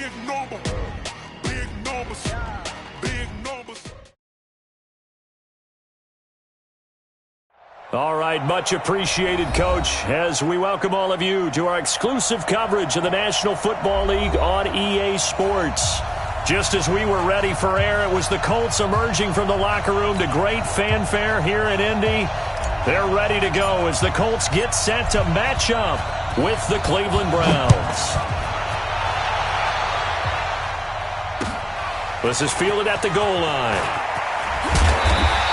Big number. Big numbers. Big numbers. All right, much appreciated, Coach, as we welcome all of you to our exclusive coverage of the National Football League on EA Sports. Just as we were ready for air, it was the Colts emerging from the locker room to great fanfare here in Indy. They're ready to go as the Colts get set to match up with the Cleveland Browns. This is fielded at the goal line.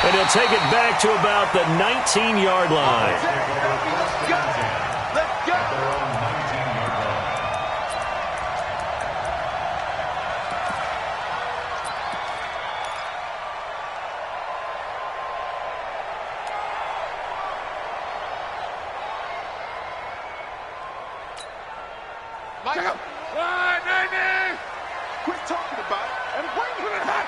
And he'll take it back to about the 19-yard line. Let's go. Quit talking about it and bring it back.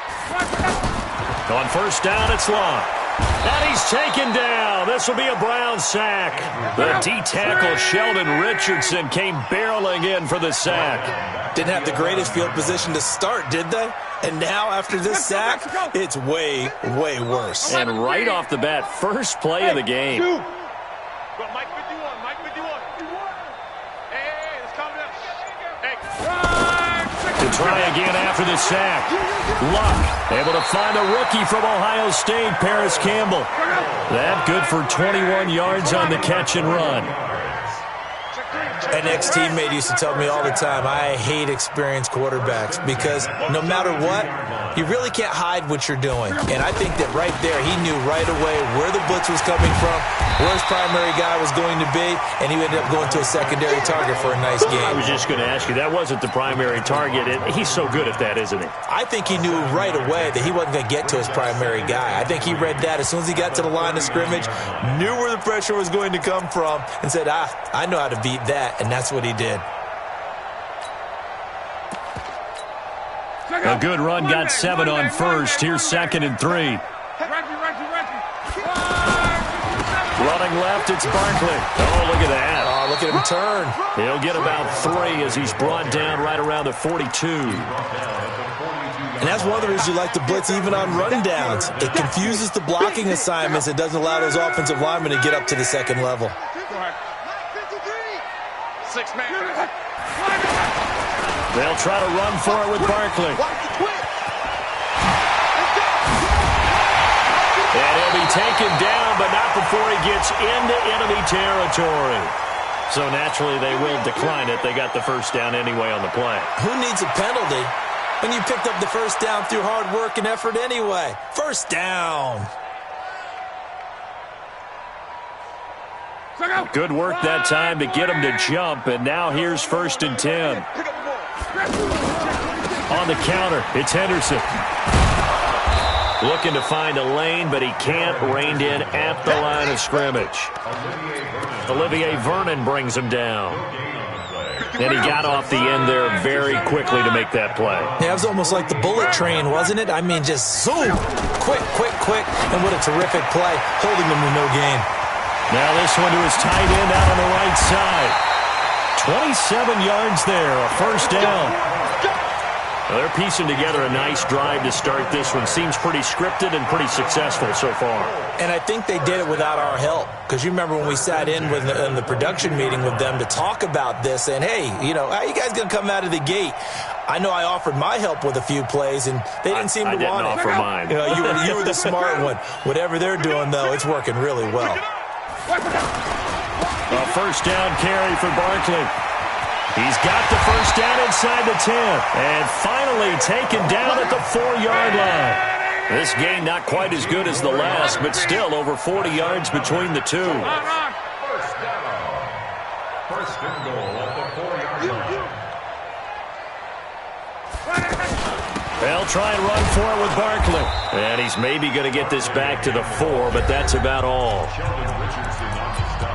On first down, it's Long. And he's taken down. This will be a Brown sack. The D-tackle Sheldon Richardson came barreling in for the sack. Didn't have the greatest field position to start, did they? And now, after this sack, it's way, way worse. And right off the bat, first play of the game. Mike 51, Mike 51. Hey, let's calm down. Hey, To try again after the sack. Luck able to find a rookie from Ohio State, Paris Campbell. That good for 21 yards on the catch and run. An ex-teammate used to tell me all the time, I hate experienced quarterbacks because no matter what, you really can't hide what you're doing. And I think that right there, he knew right away where the blitz was coming from, where his primary guy was going to be, and he ended up going to a secondary target for a nice game. I was just going to ask you, that wasn't the primary target. He's so good at that, isn't he? I think he knew right away that he wasn't going to get to his primary guy. I think he read that as soon as he got to the line of scrimmage, knew where the pressure was going to come from, and said, I know how to beat that, and that's what he did. A good run got 7 on first. Here's 2nd and 3. Reggie. Running left, it's Barkley. Oh, look at that. Oh, look at him turn. He'll get about 3 as he's brought down right around the 42. And that's one of the reasons you like to blitz even on rundowns. It confuses the blocking assignments. It doesn't allow those offensive linemen to get up to the second level. 6 man. They'll try to run for it with Barkley. And he'll be taken down, but not before he gets into enemy territory. So naturally, they will decline it. They got the first down anyway on the play. Who needs a penalty when you picked up the first down through hard work and effort anyway? First down. Good work that time to get him to jump, and now here's 1st and 10. On the counter, it's Henderson. Looking to find a lane, but he can't. Reined in at the line of scrimmage. Olivier Vernon brings him down. And he got off the end there very quickly to make that play. Yeah, it was almost like the bullet train, wasn't it? I mean, just zoom. Quick, and what a terrific play, holding them to no gain. Now this one to his tight end out on the right side. 27 yards there, a first down. Well, they're piecing together a nice drive to start this one. Seems pretty scripted and pretty successful so far. And I think they did it without our help. Because you remember when we sat in the production meeting with them to talk about this, and hey, how are you guys going to come out of the gate? I know I offered my help with a few plays, and they didn't seem to want it. I didn't offer mine. You were the smart one. Whatever they're doing, though, it's working really well. A first down carry for Barkley. He's got the first down inside the 10. And finally taken down at the 4-yard line. This game not quite as good as the last, but still over 40 yards between the two. First down. First and goal at the 4-yard line. They'll try and run for it with Barkley. And he's maybe going to get this back to the 4, but that's about all.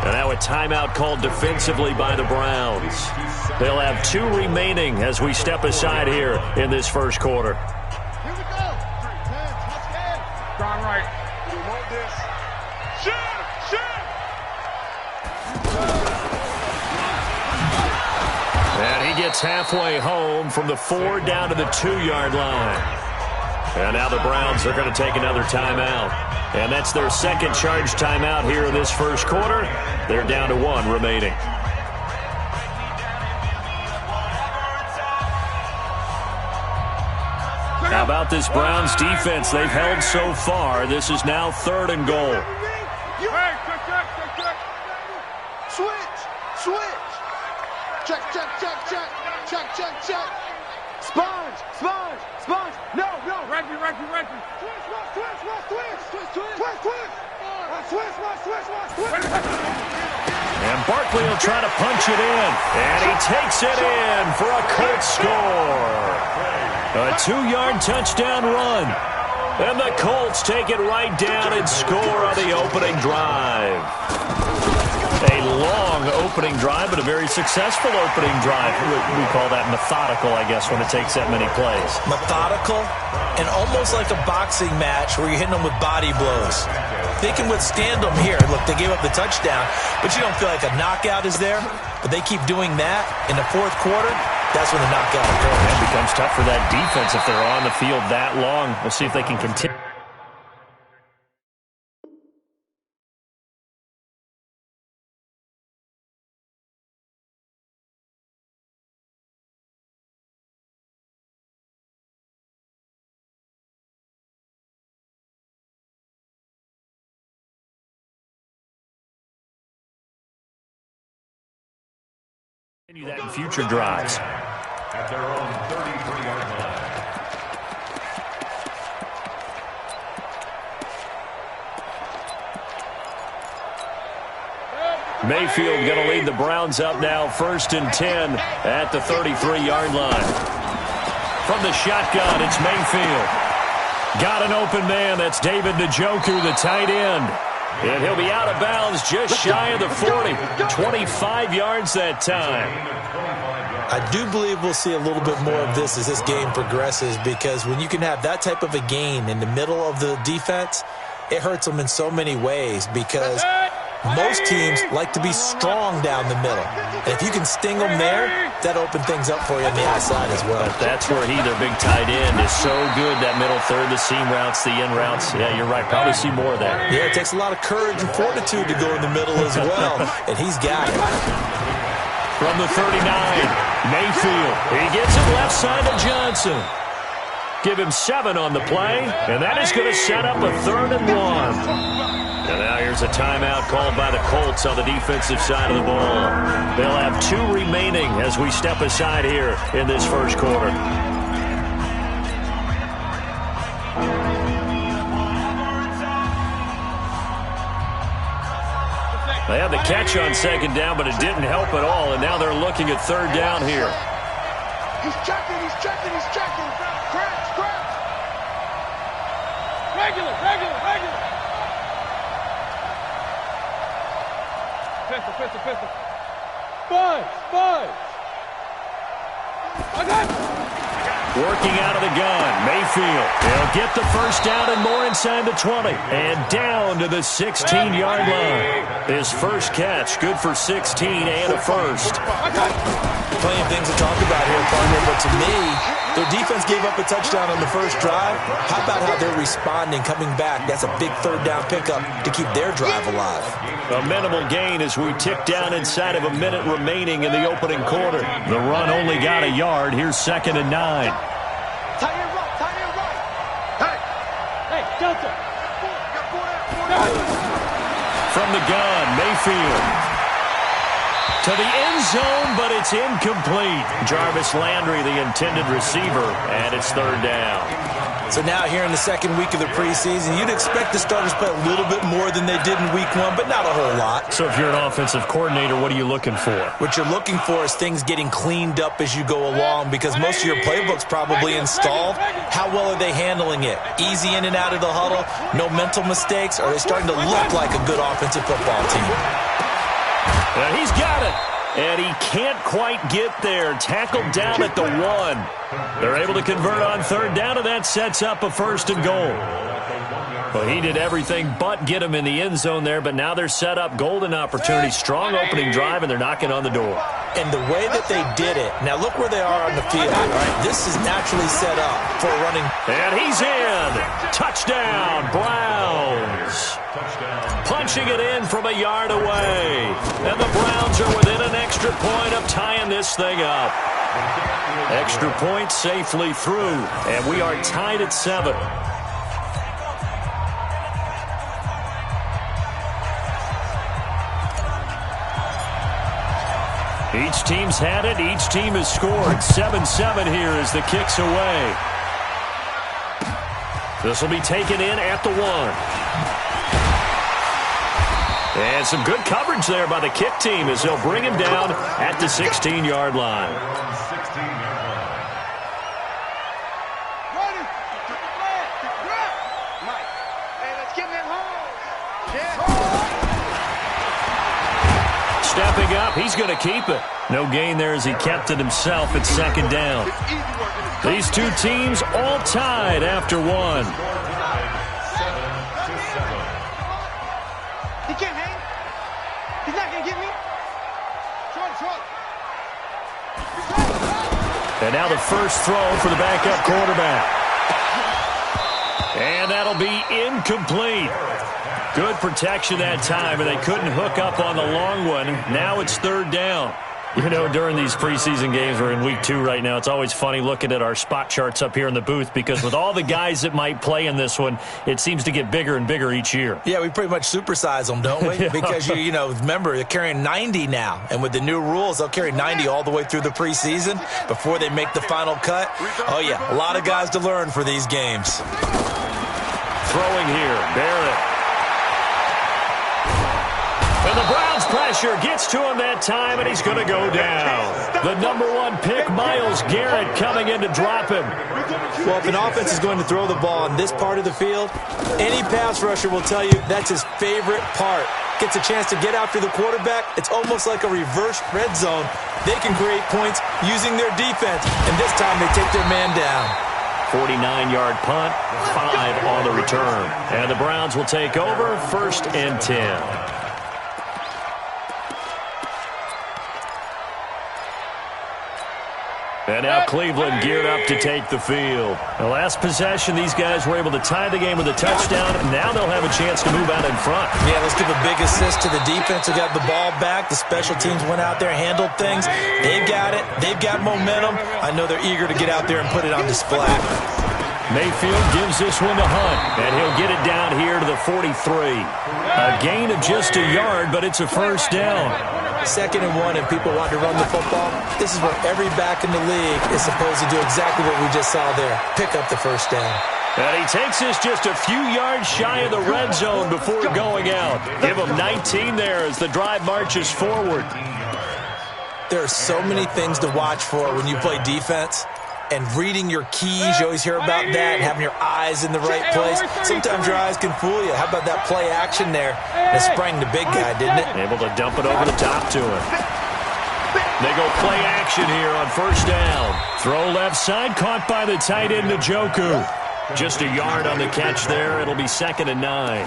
And now a timeout called defensively by the Browns. They'll have 2 remaining as we step aside here in this first quarter. Here we go. Gone right. You want this? And he gets halfway home from the 4 down to the 2-yard line. And now the Browns are going to take another timeout. And that's their second charge timeout here in this first quarter. They're down to 1 remaining. How about this Browns defense? They've held so far. This is now 3rd and goal. Switch. Check. Sponge. No. Reggie. Switch. And Barkley will try to punch it in. And he takes it in for a Colts score. A 2-yard touchdown run. And the Colts take it right down and score on the opening drive. A long opening drive, but a very successful opening drive. We call that methodical, I guess, when it takes that many plays. Methodical and almost like a boxing match where you're hitting them with body blows. They can withstand them here. Look, they gave up the touchdown, but you don't feel like a knockout is there. But they keep doing that in the 4th quarter. That's when the knockout occurs. It becomes tough for that defense if they're on the field that long. We'll see if they can continue. Continue that in future drives. At their own 33-yard line. Mayfield going to lead the Browns up now, 1st and 10 at the 33-yard line. From the shotgun, it's Mayfield. Got an open man. That's David Njoku, the tight end. And he'll be out of bounds just shy of the 40. 25 yards that time. I do believe we'll see a little bit more of this as this game progresses, because when you can have that type of a gain in the middle of the defense, it hurts them in so many ways, because most teams like to be strong down the middle. And if you can sting them there, that opens things up for you on the outside as well. But that's where their big tight end, is so good, that middle third, the seam routes, the in routes. Yeah, you're right. Probably see more of that. Yeah, it takes a lot of courage and fortitude to go in the middle as well, and he's got it. From the 39, Mayfield. He gets it left side to Johnson. Give him 7 on the play, and that is going to set up a 3rd and 1. And now here's a timeout called by the Colts on the defensive side of the ball. They'll have 2 remaining as we step aside here in this first quarter. They had the catch on 2nd down, but it didn't help at all, and now they're looking at 3rd down here. He's checking. Scratch. Regular. Pistol. Five. I got it. Working out of the gun, Mayfield. He'll get the first down and more inside the 20. And down to the 16-yard line. His first catch, good for 16 and a first. Plenty of things to talk about here, partner, but to me, their defense gave up a touchdown on the first drive. How about how they're responding, coming back? That's a big 3rd down pickup to keep their drive alive. A minimal gain as we tick down inside of a minute remaining in the opening quarter. The run only got a yard. Here's 2nd and 9. Tie it right. Hey, Delta. From the gun, Mayfield. To the end zone, but it's incomplete. Jarvis Landry, the intended receiver, and it's 3rd down. So now here in the 2nd week of the preseason, you'd expect the starters to play a little bit more than they did in week 1, but not a whole lot. So if you're an offensive coordinator, what are you looking for? What you're looking for is things getting cleaned up as you go along, because most of your playbook's probably installed. How well are they handling it? Easy in and out of the huddle? No mental mistakes? Are they starting to look like a good offensive football team? And he's got it. And he can't quite get there. Tackled down at the 1. They're able to convert on 3rd down, and that sets up a 1st and goal. Well, he did everything but get him in the end zone there, but now they're set up. Golden opportunity. Strong opening drive, and they're knocking on the door. And the way that they did it, now look where they are on the field. All right, this is naturally set up for running. And he's in. Touchdown, Browns. Punching it in from a yard away. And the Browns are within an extra point of tying this thing up. Extra point safely through, and we are tied at 7. Each team's had it. Each team has scored. 7-7 here as the kick's away. This will be taken in at the 1. And some good coverage there by the kick team as they'll bring him down at the 16-yard line. Stepping up, he's going to keep it. No gain there as he kept it himself at 2nd down. These two teams all tied after 1. He can't hang. He's not going to get me. And now the first throw for the backup quarterback. And that'll be incomplete. Good protection that time, and they couldn't hook up on the long one. Now it's 3rd down. You know, during these preseason games, we're in week 2 right now, it's always funny looking at our spot charts up here in the booth because with all the guys that might play in this one, it seems to get bigger and bigger each year. Yeah, we pretty much supersize them, don't we? Because, you know, remember, they're carrying 90 now. And with the new rules, they'll carry 90 all the way through the preseason before they make the final cut. Oh, yeah, a lot of guys to learn for these games. Throwing here, Barrett. And the Browns pressure gets to him that time, and he's going to go down. The number 1 pick, Myles Garrett, coming in to drop him. Well, if an offense is going to throw the ball on this part of the field, any pass rusher will tell you that's his favorite part. Gets a chance to get after the quarterback. It's almost like a reverse red zone. They can create points using their defense, and this time they take their man down. 49-yard punt, 5 on the return. And the Browns will take over, 1st and 10. And now Cleveland geared up to take the field. The last possession, these guys were able to tie the game with a touchdown. Now they'll have a chance to move out in front. Yeah, let's give a big assist to the defense who got the ball back. The special teams went out there, handled things. They've got it. They've got momentum. I know they're eager to get out there and put it on display. Mayfield gives this one to Hunt, and he'll get it down here to the 43. A gain of just a yard, but it's a 1st down. 2nd and 1, and people want to run the football. This is where every back in the league is supposed to do exactly what we just saw there. Pick up the 1st down. And he takes this just a few yards shy of the red zone before going out. Give him 19 there as the drive marches forward. There are so many things to watch for when you play defense. And reading your keys, you always hear about that, and having your eyes in the right place. Sometimes your eyes can fool you. How about that play action there? It sprang the big guy, didn't it? Able to dump it over the top to him. They go play action here on 1st down. Throw left side, caught by the tight end, Njoku. Just a yard on the catch there. It'll be 2nd and 9.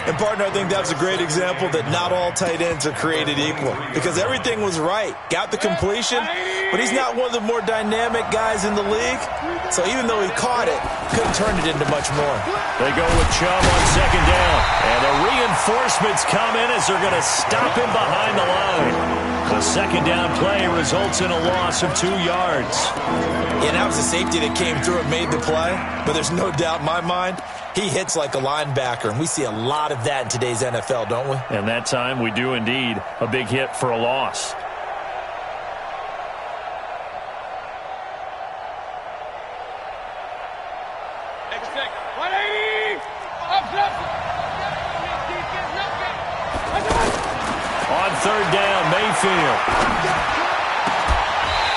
And, partner, I think that was a great example that not all tight ends are created equal because everything was right. Got the completion, but he's not one of the more dynamic guys in the league. So even though he caught it, couldn't turn it into much more. They go with Chubb on 2nd down. And the reinforcements come in as they're going to stop him behind the line. The 2nd down play results in a loss of 2 yards. Yeah, that was the safety that came through and made the play. But there's no doubt in my mind, he hits like a linebacker. And we see a lot of that in today's NFL, don't we? And that time we do indeed. A big hit for a loss. On 3rd down, Mayfield.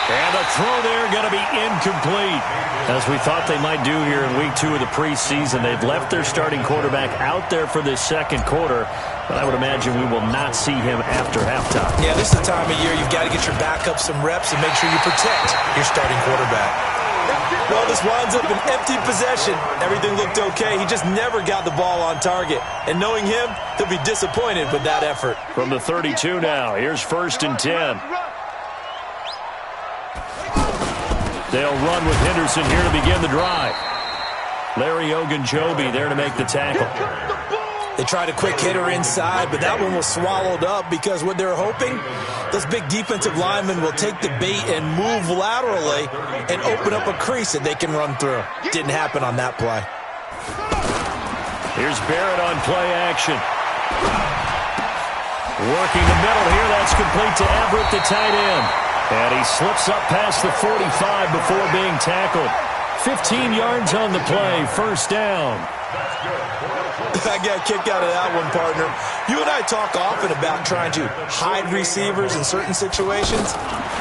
And the throw there going to be incomplete. As we thought they might do here in week 2 of the preseason, they've left their starting quarterback out there for this 2nd quarter. But I would imagine we will not see him after halftime. Yeah, this is the time of year you've got to get your backup some reps and make sure you protect your starting quarterback. Well, this winds up an empty possession. Everything looked okay. He just never got the ball on target. And knowing him, he'll be disappointed with that effort. From the 32 now, here's 1st and 10. They'll run with Henderson here to begin the drive. Larry Ogunjobi there to make the tackle. They tried a quick hitter inside, but that one was swallowed up because what they're hoping, those big defensive linemen will take the bait and move laterally and open up a crease that they can run through. Didn't happen on that play. Here's Barrett on play action. Working the middle here. That's complete to Everett, the tight end. And he slips up past the 45 before being tackled. 15 yards on the play. First down. I got a kick out of that one, partner. You and I talk often about trying to hide receivers in certain situations,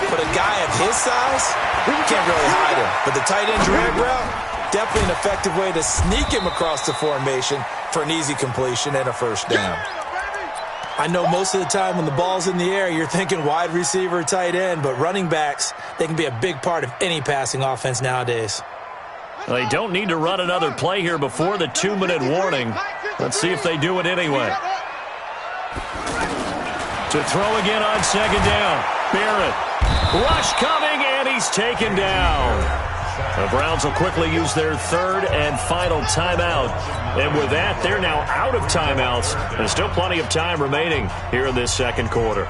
but a guy of his size, we can't really hide him. But the tight end drag route, definitely an effective way to sneak him across the formation for an easy completion and a first down. I know most of the time when the ball's in the air, you're thinking wide receiver, tight end, but running backs, they can be a big part of any passing offense nowadays. They don't need to run another play here before the 2-minute warning. Let's see if they do it anyway. To throw again on second down. Barrett. Rush coming, and he's taken down. The Browns will quickly use their third and final timeout. And with that, they're now out of timeouts. There's still plenty of time remaining here in this second quarter.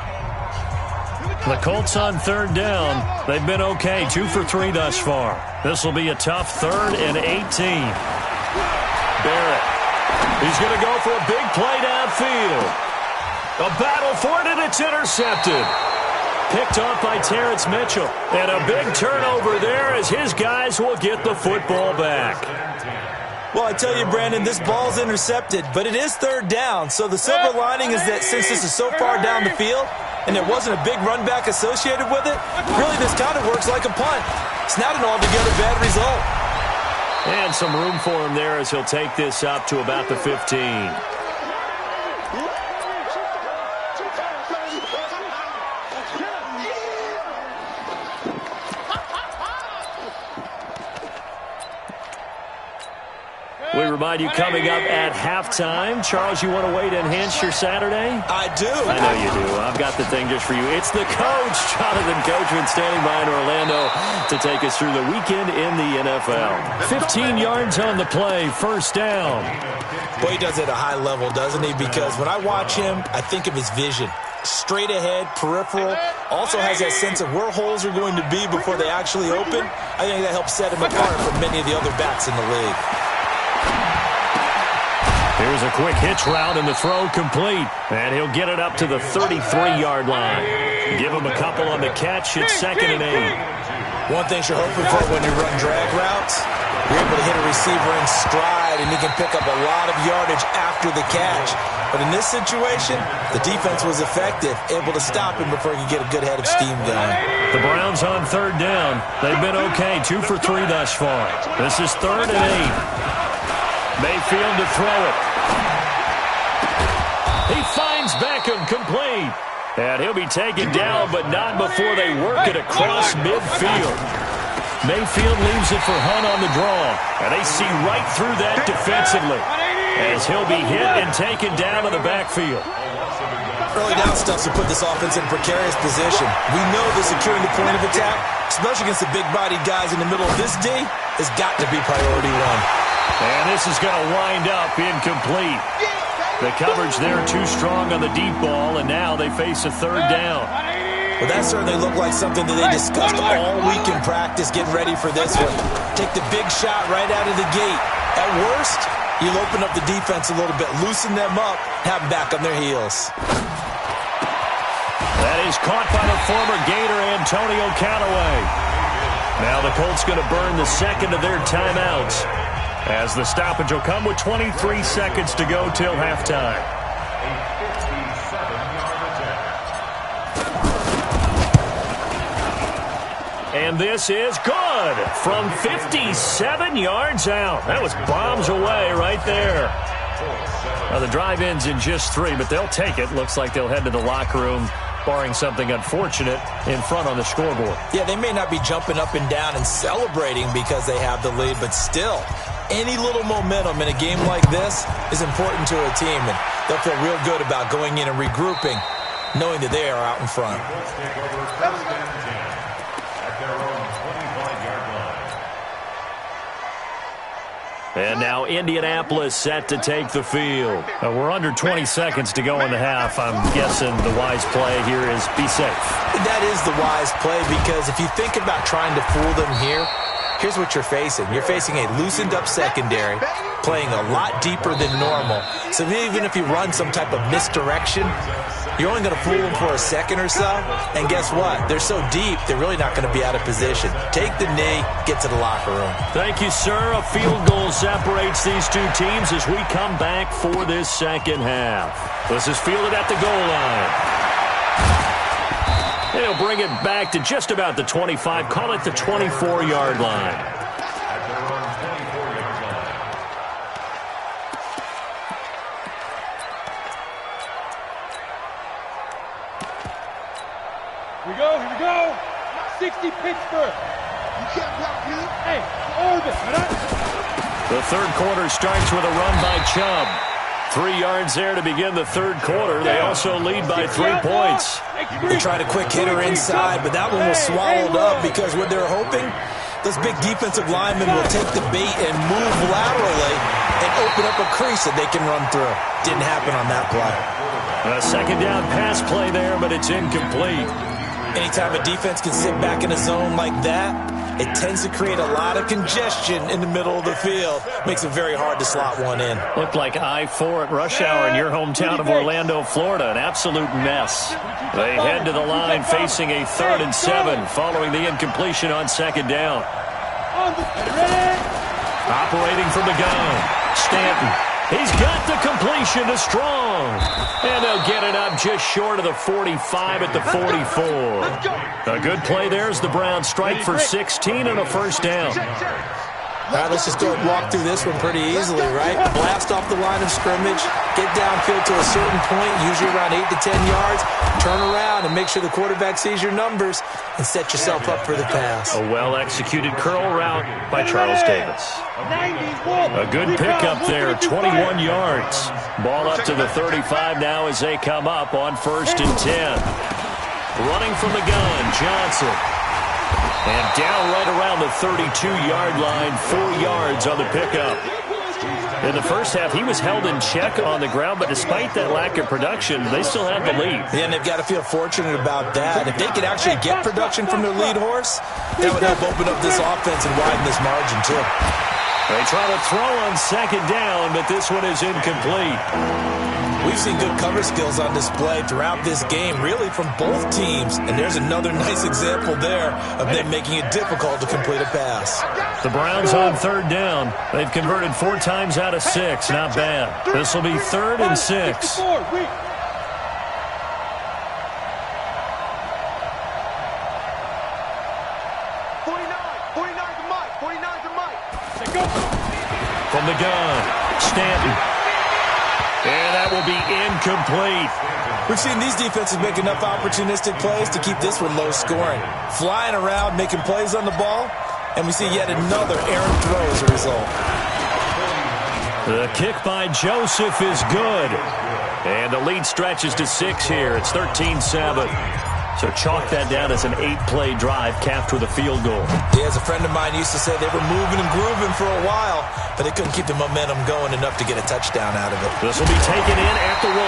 The Colts on third down. They've been okay, 2 for 3 thus far. This will be a tough 3rd and 18. Barrett. He's going to go for a big play downfield. A battle for it, and it's intercepted. Picked off by Terrence Mitchell. And a big turnover there as his guys will get the football back. Well, I tell you, Brandon, this ball's intercepted, but it is third down. So the silver lining is that since this is so far down the field and there wasn't a big run back associated with it, really this kind of works like a punt. It's not an altogether bad result. And some room for him there as he'll take this up to about the 15. We remind you coming up at halftime. Charles, you want to wait and enhance your Saturday? I do. I know you do. I've got the thing just for you. It's the coach, Jonathan Coachman, standing by in Orlando to take us through the weekend in the NFL. 15 yards on the play, first down. Boy, he does it at a high level, doesn't he? Because when I watch him, I think of his vision. Straight ahead, peripheral, also has that sense of where holes are going to be before they actually open. I think that helps set him apart from many of the other backs in the league. Here's a quick hitch route and the throw complete. And he'll get it up to the 33-yard line. Give him a couple on the catch. It's 2nd and 8. One thing you're hoping for when you run drag routes, you're able to hit a receiver in stride and he can pick up a lot of yardage after the catch. But in this situation, the defense was effective, able to stop him before he could get a good head of steam going. The Browns on third down. They've been okay, 2 for 3 thus far. This is 3rd and 8. Mayfield to throw it. He finds Beckham complete. And he'll be taken down, but not before they work it across midfield. Mayfield leaves it for Hunt on the draw. And they see right through that defensively as he'll be hit and taken down in the backfield. Early down stuff to put this offense in a precarious position. We know the securing the point of attack, especially against the big-bodied guys in the middle of this D, has got to be priority one. And this is going to wind up incomplete. The coverage there too strong on the deep ball, and now they face a third down. Well, that certainly looked like something that they discussed all week in practice, getting ready for this one. Take the big shot right out of the gate. At worst, you'll open up the defense a little bit, loosen them up, have them back on their heels. That is caught by the former Gator, Antonio Callaway. Now the Colts going to burn the second of their timeouts, as the stoppage will come with 23 seconds to go till halftime. And this is good from 57 yards out. That was bombs away right there. Now the drive ends in just 3, but they'll take it. Looks like they'll head to the locker room, barring something unfortunate in front on the scoreboard. Yeah, they may not be jumping up and down and celebrating because they have the lead, but still, any little momentum in a game like this is important to a team, and they'll feel real good about going in and regrouping, knowing that they are out in front. And now Indianapolis set to take the field. We're under 20 seconds to go in the half. I'm guessing the wise play here is be safe. That is the wise play, because if you think about trying to fool them here, here's what you're facing. You're facing a loosened-up secondary, playing a lot deeper than normal. So even if you run some type of misdirection, you're only going to fool them for a second or so. And guess what? They're so deep, they're really not going to be out of position. Take the knee, get to the locker room. Thank you, sir. A field goal separates these two teams as we come back for this second half. This is fielded at the goal line. And he'll bring it back to just about the 25. Call it the 24-yard line. Here we go. 60 Pittsburgh. You can't block him. Hey, Orbit. The third quarter starts with a run by Chubb. 3 yards there to begin the third quarter. They also lead by 3 points. They tried a quick hitter inside, but that one was swallowed up because what they're hoping, those big defensive linemen will take the bait and move laterally and open up a crease that they can run through. Didn't happen on that play. A second down pass play there, but it's incomplete. Anytime a defense can sit back in a zone like that, it tends to create a lot of congestion in the middle of the field. Makes it very hard to slot one in. Looked like I-4 at rush hour in your hometown of Orlando, Florida. An absolute mess. They head to the line facing a 3rd and 7 following the incompletion on second down. Operating from the gun, Stanton. He's got the completion to Strong. And they'll get it up just short of the 45 at the 44. A good play there as the Browns strike for 16 and a first down. All right, let's just go and walk through this one pretty easily, right? Blast off the line of scrimmage, get downfield to a certain point, usually around 8 to 10 yards, turn around and make sure the quarterback sees your numbers and set yourself up for the pass. A well-executed curl route by Charles Davis. A good pickup there, 21 yards. Ball up to the 35 now as they come up on 1st and 10. Running from the gun, Johnson. And down right around the 32-yard line, 4 yards on the pickup. In the first half, he was held in check on the ground, but despite that lack of production, they still have the lead. Yeah, and they've got to feel fortunate about that. If they could actually get production from their lead horse, that would help open up this offense and widen this margin, too. They try to throw on second down, but this one is incomplete. We've seen good cover skills on display throughout this game, really from both teams. And there's another nice example there of them making it difficult to complete a pass. The Browns on 3rd down. They've converted 4 times out of 6. Not bad. This will be 3rd and 6. 49 to Mike. From the gun, Stanton. And that will be incomplete. We've seen these defenses make enough opportunistic plays to keep this one low scoring. Flying around, making plays on the ball, and we see yet another errant throw as a result. The kick by Joseph is good. And the lead stretches to 6 here. It's 13-7. So chalk that down as an 8-play drive capped with a field goal. Yeah, as a friend of mine used to say, they were moving and grooving for a while, but they couldn't keep the momentum going enough to get a touchdown out of it. This will be taken in at the 1.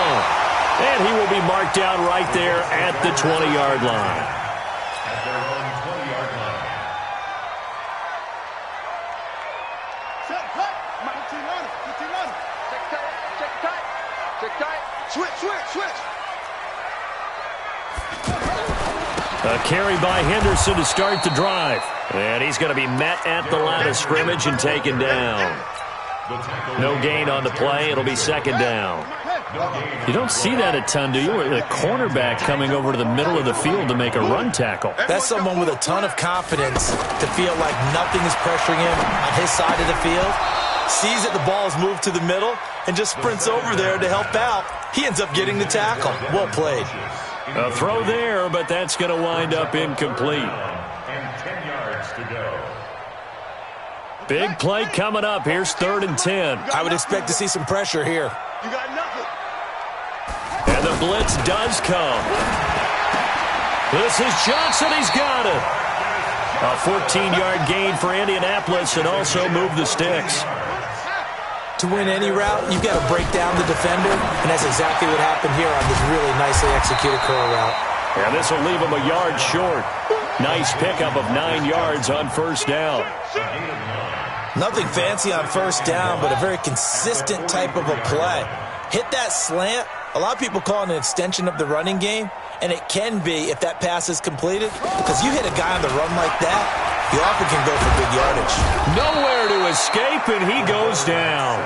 And he will be marked down right there at the 20-yard line. At their own 20-yard line. Set, cut. Mike, 15 runners. Check tight. Switch. A carry by Henderson to start the drive. And he's going to be met at the line of scrimmage and taken down. No gain on the play. It'll be 2nd down. You don't see that a ton, do you? A cornerback coming over to the middle of the field to make a run tackle. That's someone with a ton of confidence to feel like nothing is pressuring him on his side of the field. Sees that the ball is moved to the middle and just sprints over there to help out. He ends up getting the tackle. Well played. A throw there, but that's going to wind up incomplete. And 10 yards to go. Big play coming up. Here's 3rd and 10. I would expect to see some pressure here. You got nothing. And the blitz does come. This is Johnson. He's got it. A 14-yard gain for Indianapolis and also move the sticks. to win any route, you've got to break down the defender, and that's exactly what happened here on this really nicely executed curl route. And this will leave him a yard short. Nice pickup of 9 yards on first down. Nothing fancy on first down, but a very consistent type of a play. Hit that slant. A lot of people call it an extension of the running game, and it can be if that pass is completed, because you hit a guy on the run like that, you often can go for big yardage. Nowhere to escape, and he goes down.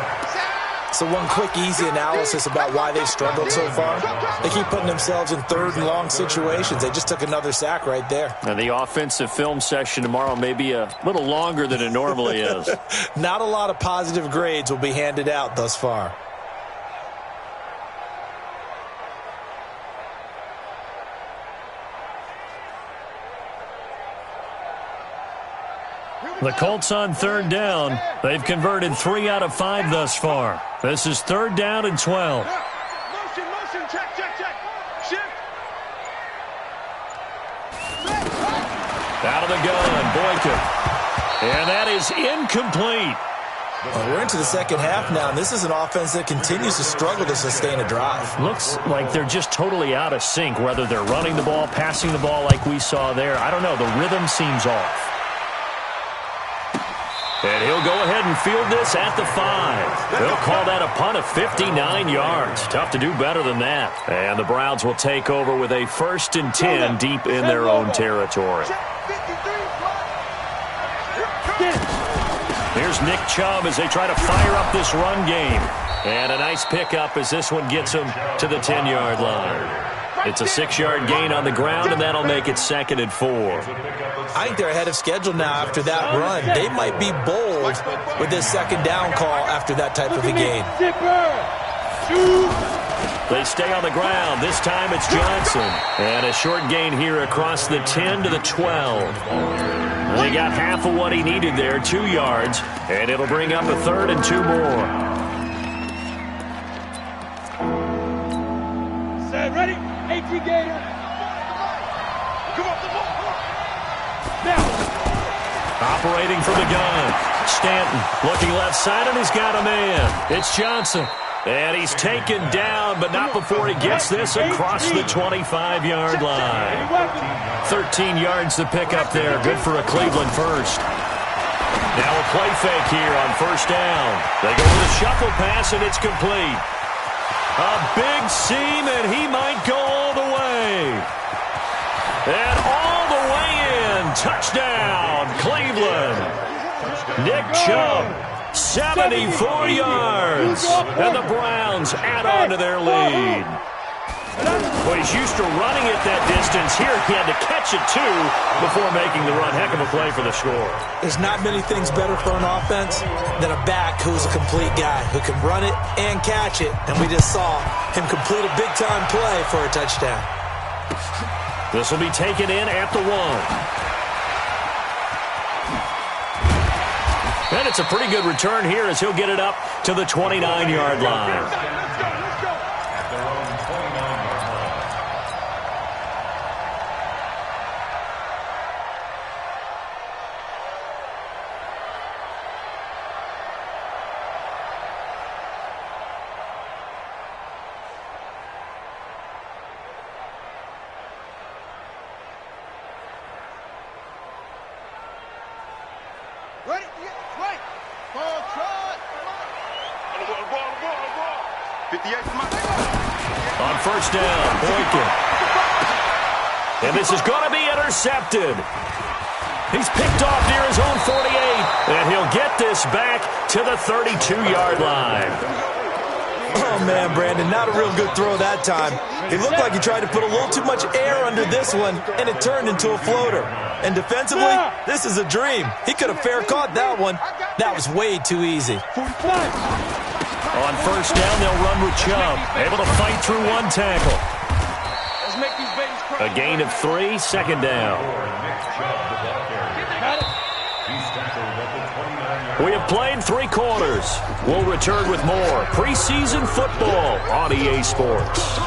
So one quick, easy analysis about why they've struggled so far. They keep putting themselves in third and long situations. They just took another sack right there. And the offensive film session tomorrow may be a little longer than it normally is. Not a lot of positive grades will be handed out thus far. The Colts on third down. They've converted 3 out of 5 thus far. This is third down and 12. Motion, check. Shift. Out of the gun, Boykin. And that is incomplete. Well, we're into the second half now, and this is an offense that continues to struggle to sustain a drive. Looks like they're just totally out of sync, whether they're running the ball, passing the ball like we saw there. I don't know. The rhythm seems off. And he'll go ahead and field this at the 5. They'll call that a punt of 59 yards. Tough to do better than that. And the Browns will take over with a 1st and 10 deep in their own territory. Here's Nick Chubb as they try to fire up this run game. And a nice pickup as this one gets him to the 10-yard line. It's a 6-yard gain on the ground, and that'll make it 2nd and 4. I think they're ahead of schedule now after that run. They might be bold with this 2nd down call after that type of a gain. They stay on the ground. This time it's Johnson. And a short gain here across the 10 to the 12. They got half of what he needed there, 2 yards, and it'll bring up a 3rd and 2 more. Set, ready? AT Gator. Come on. Now. Operating from the gun. Stanton looking left side, and he's got a man. It's Johnson. And he's taken down, but not before he gets this across the 25-yard line. 13 yards to pick up there. Good for a Cleveland first. Now a play fake here on first down. They go with a shuffle pass, and it's complete. A big seam, and he might go all the way. And all the way in. Touchdown, Cleveland. Nick Chubb, 74 yards. And the Browns add on to their lead. Well, he's used to running it that distance. Here he had to catch it, too, before making the run. Heck of a play for the score. There's not many things better for an offense than a back who's a complete guy, who can run it and catch it. And we just saw him complete a big-time play for a touchdown. This will be taken in at the 1. And it's a pretty good return here as he'll get it up to the 29-yard line. Ready? Right. Ball, try. Ball. 58 from my... On first down, Boykin. And this is going to be intercepted. He's picked off near his own 48. And he'll get this back to the 32-yard line. Oh, man, Brandon, not a real good throw that time. It looked like he tried to put a little too much air under this one, and it turned into a floater. And defensively, this is a dream. He could have fair caught that one. That was way too easy. On first down, they'll run with Chubb. Able to fight through one tackle. A gain of 3, 2nd down. We have played 3 quarters. We'll return with more preseason football on EA Sports.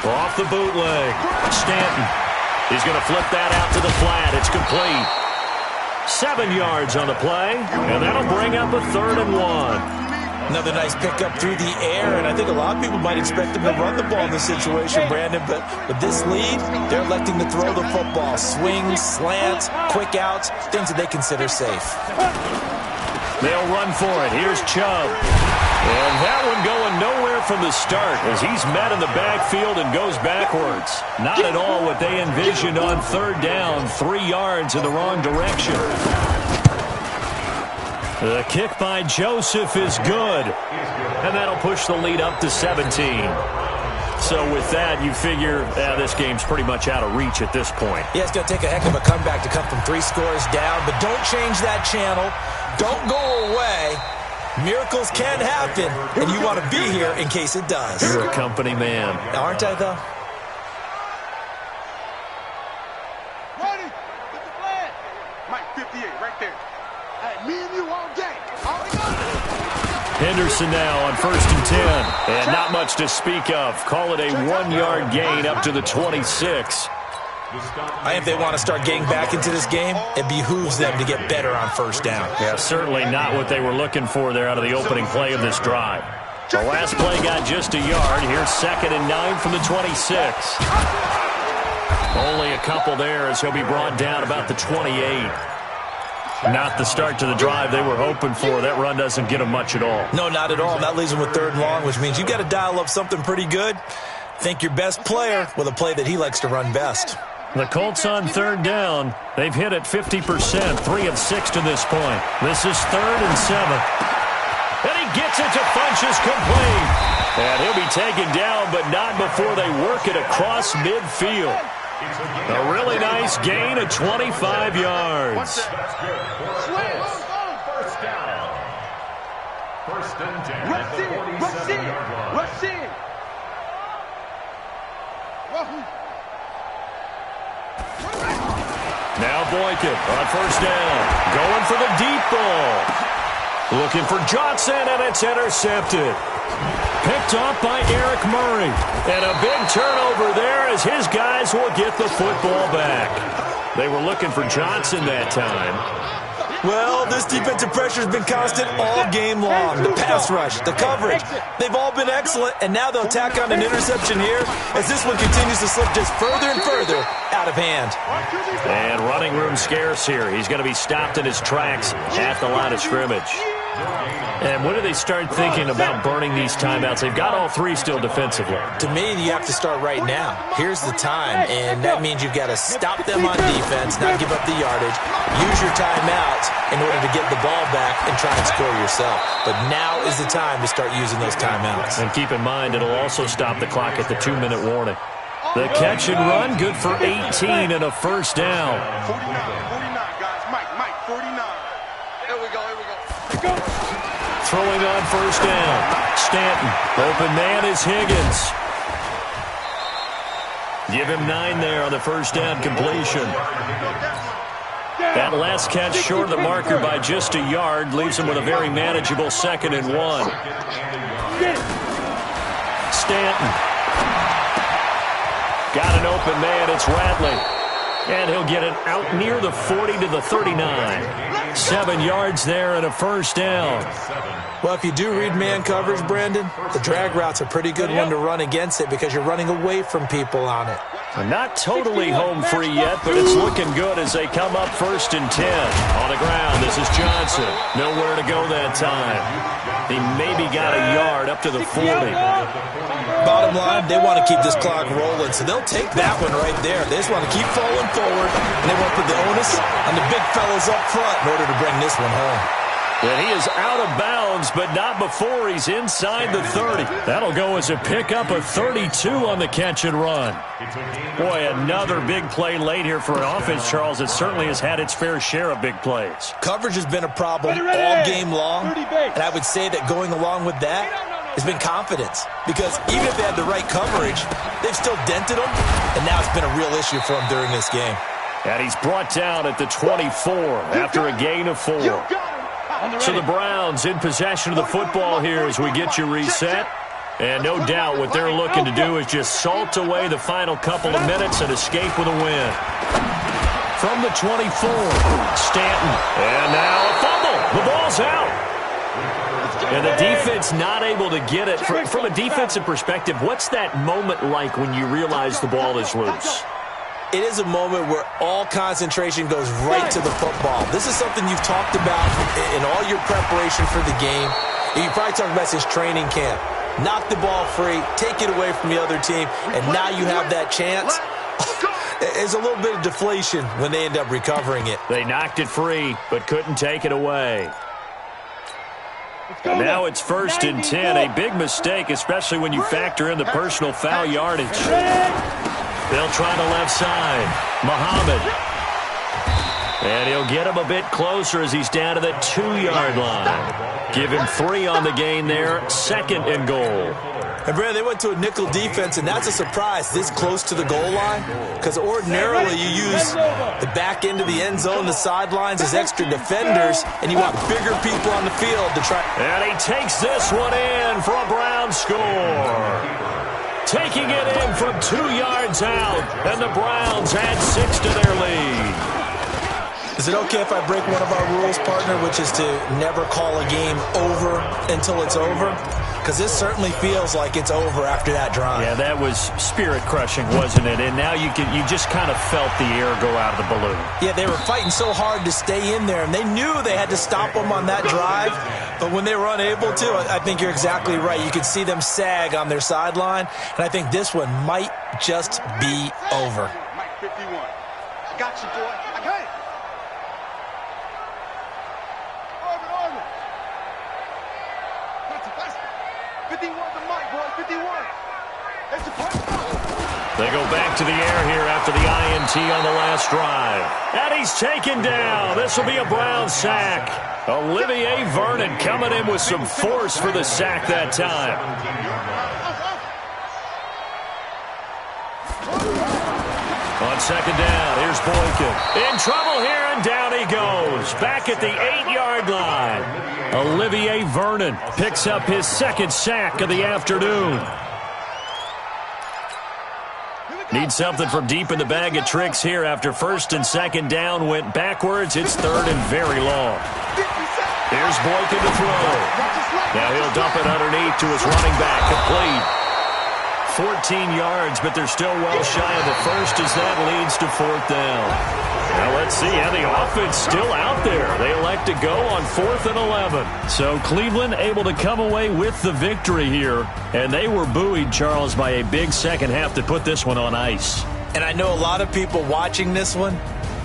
Off the bootleg. Stanton. He's going to flip that out to the flat. It's complete. 7 yards on the play, and that'll bring up a 3rd and 1. Another nice pickup through the air, and I think a lot of people might expect him to run the ball in this situation, Brandon, but with this lead, they're electing to throw the football. Swings, slants, quick outs, things that they consider safe. They'll run for it. Here's Chubb. And that one going nowhere from the start as he's met in the backfield and goes backwards. Not at all what they envisioned on 3rd down, 3 yards in the wrong direction. The kick by Joseph is good, and that'll push the lead up to 17. So with that, you figure this game's pretty much out of reach at this point. Yeah, it's going to take a heck of a comeback to come from 3 scores down, but don't change that channel. Don't go away. Miracles can happen, and you want to be here in case it does. You're a company man. Aren't I, though? Ready? Get the flag. Mike, 58, right there. Hey, me and you all day. Henderson now on 1st and 10. And not much to speak of. Call it a 1-yard gain up to the 26. I think if they want to start getting back into this game, it behooves them to get better on 1st down. Yeah, certainly not what they were looking for there out of the opening play of this drive. The last play got just a yard. Here's 2nd and 9 from the 26. Only a couple there as he'll be brought down about the 28. Not the start to the drive they were hoping for. That run doesn't get them much at all. No, not at all. That leaves them with 3rd and long, which means you've got to dial up something pretty good. Think your best player with a play that he likes to run best. The Colts on 3rd down. They've hit it 50%, 3 of 6 to this point. This is 3rd and 7. And he gets it to Funchess complete. And he'll be taken down, but not before they work it across midfield. A really nice gain of 25 yards. That's good. 1st down. 1st and 10. Rush in. Rush in. Rush in. Now Boykin on 1st down. Going for the deep ball. Looking for Johnson, and it's intercepted. Picked off by Eric Murray. And a big turnover there as his guys will get the football back. They were looking for Johnson that time. Well, this defensive pressure has been constant all game long. The pass rush, the coverage, they've all been excellent, and now they'll tack on an interception here as this one continues to slip just further and further out of hand. And running room scarce here. He's going to be stopped in his tracks at the line of scrimmage. And when do they start thinking about burning these timeouts? They've got all 3 still defensively. To me, you have to start right now. Here's the time, and that means you've got to stop them on defense, not give up the yardage, use your timeouts in order to get the ball back and try and score yourself. But now is the time to start using those timeouts. And keep in mind, it'll also stop the clock at the 2-minute warning. The catch and run, good for 18 and a 1st down. 49, guys. Mike, 49. Here we go. Throwing on 1st down. Stanton. Open man is Higgins. Give him 9 there on the 1st down completion. That last catch short of the marker by just a yard leaves him with a very manageable 2nd and 1. Stanton. Got an open man. It's Ratley. And he'll get it out near the 40 to the 39. 7 yards there and a 1st down. Well, if you do read man coverage, Brandon, the drag route's a pretty good one to run against it because you're running away from people on it. Not totally home free yet, but it's looking good as they come up 1st and 10. On the ground, this is Johnson. Nowhere to go that time. He maybe got a yard up to the 40. Bottom line, they want to keep this clock rolling, so they'll take that one right there. They just want to keep falling forward, and they want to put the onus on the big fellas up front in order to bring this one home. And he is out of bounds, but not before he's inside the 30. That'll go as a pickup of 32 on the catch and run. Boy, another big play late here for an offense, Charles. It certainly has had its fair share of big plays. Coverage has been a problem all game long, and I would say that going along with that has been confidence. Because even if they had the right coverage, they've still dented them, and now it's been a real issue for them during this game. And he's brought down at the 24 after a gain of 4. So the Browns in possession of the football here as we get you reset. And no doubt what they're looking to do is just salt away the final couple of minutes and escape with a win. From the 24, Stanton. And now a fumble. The ball's out. And the defense not able to get it. From a defensive perspective, what's that moment like when you realize the ball is loose? It is a moment where all concentration goes right to the football. This is something you've talked about in all your preparation for the game. You probably talked about since training camp. Knock the ball free, take it away from the other team, and now you have that chance. There's a little bit of deflation when they end up recovering it. They knocked it free, but couldn't take it away. And now it's 1st and 10. A big mistake, especially when you factor in the personal foul yardage. They'll try the left side. Muhammad. And he'll get him a bit closer as he's down to the 2-yard line. Give him 3 on the gain there. 2nd and goal. And, Brad, they went to a nickel defense, and that's a surprise this close to the goal line. Because ordinarily you use the back end of the end zone, the sidelines as extra defenders, and you want bigger people on the field to try. And he takes this one in for a Brown score. Taking it in from 2 yards out, and the Browns add 6 to their lead. Is it okay if I break one of our rules, partner, which is to never call a game over until it's over? Because this certainly feels like it's over after that drive. Yeah, that was spirit-crushing, wasn't it? And now you just kind of felt the air go out of the balloon. Yeah, they were fighting so hard to stay in there, and they knew they had to stop them on that drive. But when they were unable to, I think you're exactly right. You could see them sag on their sideline, and I think this one might just be over. Mike 51. I got you, boy. I got it. Orbit. 51 to Mike, boy. 51. That's a punch. They go back to the air here after the INT on the last drive. And he's taken down. This will be a Brown sack. Olivier Vernon coming in with some force for the sack that time. On 2nd down, here's Boykin. In trouble here, and down he goes. Back at the 8-yard line. Olivier Vernon picks up his 2nd sack of the afternoon. Need something from deep in the bag of tricks here after 1st and 2nd down went backwards. It's 3rd and very long. Here's Boykin to throw. Now he'll dump it underneath to his running back. Complete. 14 yards, but they're still well shy of the first as that leads to 4th down. Now let's see how the offense still out there. They elect to go on 4th and 11. So Cleveland able to come away with the victory here. And they were buoyed, Charles, by a big second half to put this one on ice. And I know a lot of people watching this one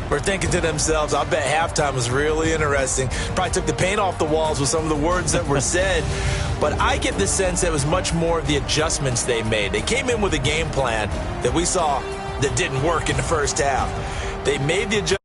were thinking to themselves, I bet halftime was really interesting. Probably took the paint off the walls with some of the words that were said. But I get the sense that it was much more of the adjustments they made. They came in with a game plan that we saw that didn't work in the first half. They made the adjustments.